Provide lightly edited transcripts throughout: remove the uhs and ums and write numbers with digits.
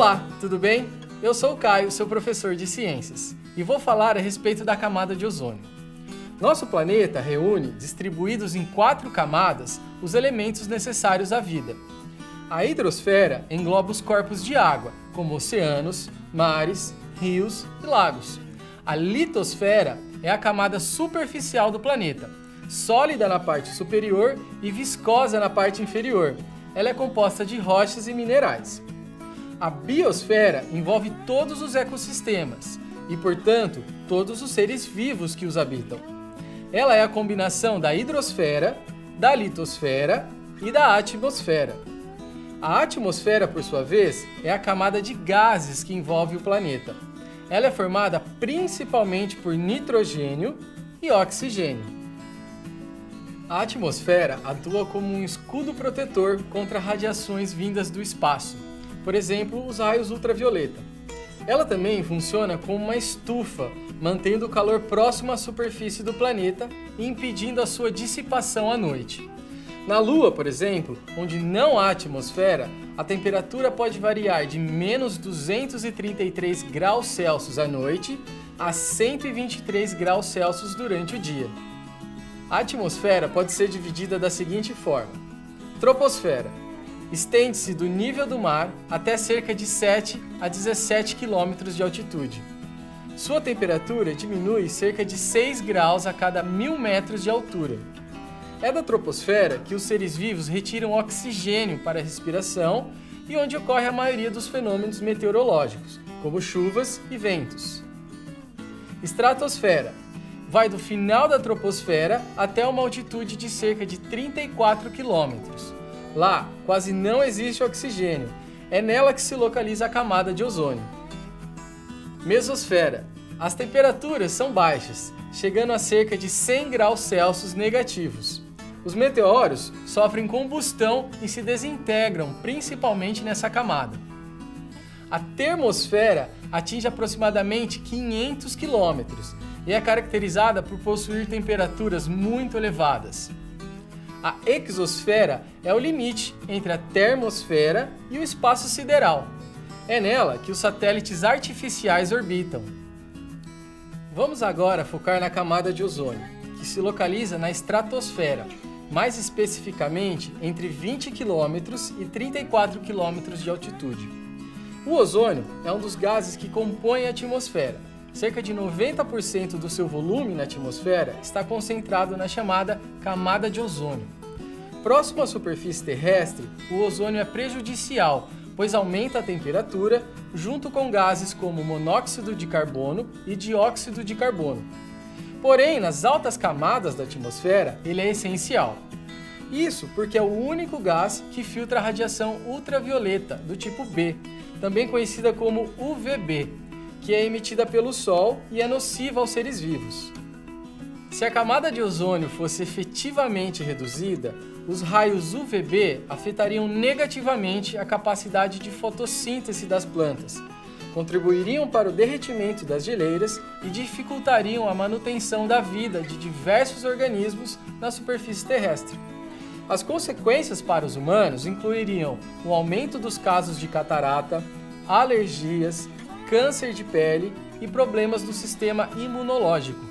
Olá, tudo bem? Eu sou o Caio, seu professor de ciências, e vou falar a respeito da camada de ozônio. Nosso planeta reúne, distribuídos em 4 camadas, os elementos necessários à vida. A hidrosfera engloba os corpos de água, como oceanos, mares, rios e lagos. A litosfera é a camada superficial do planeta, sólida na parte superior e viscosa na parte inferior. Ela é composta de rochas e minerais. A biosfera envolve todos os ecossistemas e, portanto, todos os seres vivos que os habitam. Ela é a combinação da hidrosfera, da litosfera e da atmosfera. A atmosfera, por sua vez, é a camada de gases que envolve o planeta. Ela é formada principalmente por nitrogênio e oxigênio. A atmosfera atua como um escudo protetor contra radiações vindas do espaço, por exemplo, os raios ultravioleta. Ela também funciona como uma estufa, mantendo o calor próximo à superfície do planeta e impedindo a sua dissipação à noite. Na Lua, por exemplo, onde não há atmosfera, a temperatura pode variar de menos 233 graus Celsius à noite a 123 graus Celsius durante o dia. A atmosfera pode ser dividida da seguinte forma: troposfera. Estende-se do nível do mar até cerca de 7 a 17 km de altitude. Sua temperatura diminui cerca de 6 graus a cada 1000 metros de altura. É da troposfera que os seres vivos retiram oxigênio para a respiração e onde ocorre a maioria dos fenômenos meteorológicos, como chuvas e ventos. Estratosfera. Vai do final da troposfera até uma altitude de cerca de 34 km. Lá, quase não existe oxigênio. É nela que se localiza a camada de ozônio. Mesosfera. As temperaturas são baixas, chegando a cerca de 100 graus Celsius negativos. Os meteoros sofrem combustão e se desintegram principalmente nessa camada. A termosfera atinge aproximadamente 500 km e é caracterizada por possuir temperaturas muito elevadas. A exosfera é o limite entre a termosfera e o espaço sideral. É nela que os satélites artificiais orbitam. Vamos agora focar na camada de ozônio, que se localiza na estratosfera, mais especificamente entre 20 km e 34 km de altitude. O ozônio é um dos gases que compõem a atmosfera. Cerca de 90% do seu volume na atmosfera está concentrado na chamada camada de ozônio. Próximo à superfície terrestre, o ozônio é prejudicial, pois aumenta a temperatura junto com gases como monóxido de carbono e dióxido de carbono. Porém, nas altas camadas da atmosfera, ele é essencial. Isso porque é o único gás que filtra a radiação ultravioleta do tipo B, também conhecida como UVB, que é emitida pelo Sol e é nociva aos seres vivos. Se a camada de ozônio fosse efetivamente reduzida, os raios UVB afetariam negativamente a capacidade de fotossíntese das plantas, contribuiriam para o derretimento das geleiras e dificultariam a manutenção da vida de diversos organismos na superfície terrestre. As consequências para os humanos incluiriam o aumento dos casos de catarata, alergias, câncer de pele e problemas do sistema imunológico.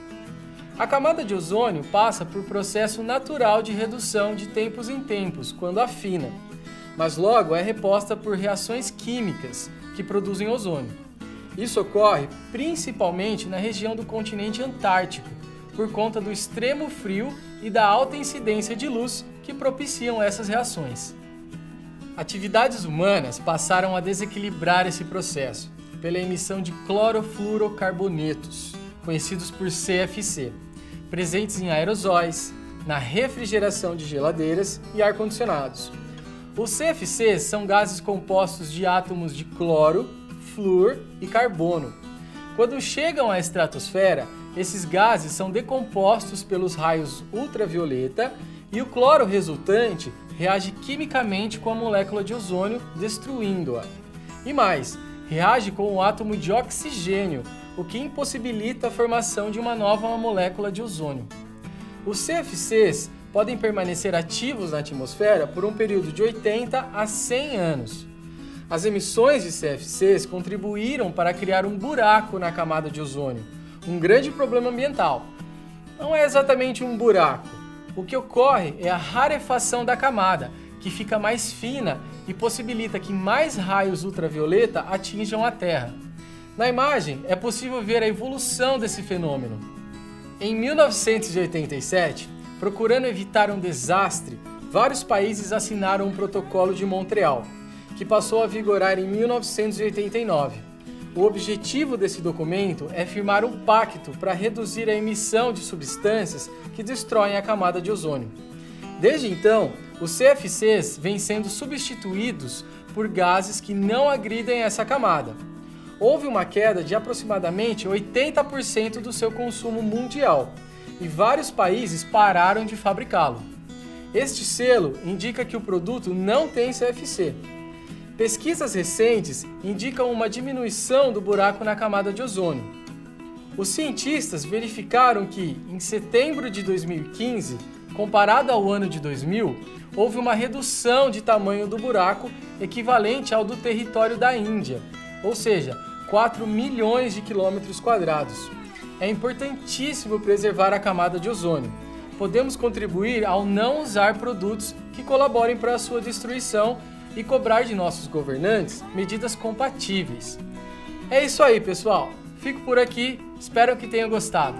A camada de ozônio passa por processo natural de redução de tempos em tempos, quando afina, mas logo é reposta por reações químicas que produzem ozônio. Isso ocorre principalmente na região do continente antártico, por conta do extremo frio e da alta incidência de luz que propiciam essas reações. Atividades humanas passaram a desequilibrar esse processo pela emissão de clorofluorocarbonetos, conhecidos por CFC, presentes em aerosóis, na refrigeração de geladeiras e ar-condicionados. Os CFCs são gases compostos de átomos de cloro, flúor e carbono. Quando chegam à estratosfera, esses gases são decompostos pelos raios ultravioleta e o cloro resultante reage quimicamente com a molécula de ozônio, destruindo-a. E mais, reage com o átomo de oxigênio, o que impossibilita a formação de uma nova molécula de ozônio. Os CFCs podem permanecer ativos na atmosfera por um período de 80 a 100 anos. As emissões de CFCs contribuíram para criar um buraco na camada de ozônio, um grande problema ambiental. Não é exatamente um buraco. O que ocorre é a rarefação da camada, que fica mais fina e possibilita que mais raios ultravioleta atinjam a Terra. Na imagem, é possível ver a evolução desse fenômeno. Em 1987, procurando evitar um desastre, vários países assinaram o Protocolo de Montreal, que passou a vigorar em 1989. O objetivo desse documento é firmar um pacto para reduzir a emissão de substâncias que destroem a camada de ozônio. Desde então, os CFCs vêm sendo substituídos por gases que não agridem essa camada. Houve uma queda de aproximadamente 80% do seu consumo mundial e vários países pararam de fabricá-lo. Este selo indica que o produto não tem CFC. Pesquisas recentes indicam uma diminuição do buraco na camada de ozônio. Os cientistas verificaram que, em setembro de 2015, comparado ao ano de 2000, houve uma redução de tamanho do buraco equivalente ao do território da Índia, ou seja, 4 milhões de quilômetros quadrados. É importantíssimo preservar a camada de ozônio. Podemos contribuir ao não usar produtos que colaborem para a sua destruição e cobrar de nossos governantes medidas compatíveis. É isso aí, pessoal. Fico por aqui, espero que tenham gostado.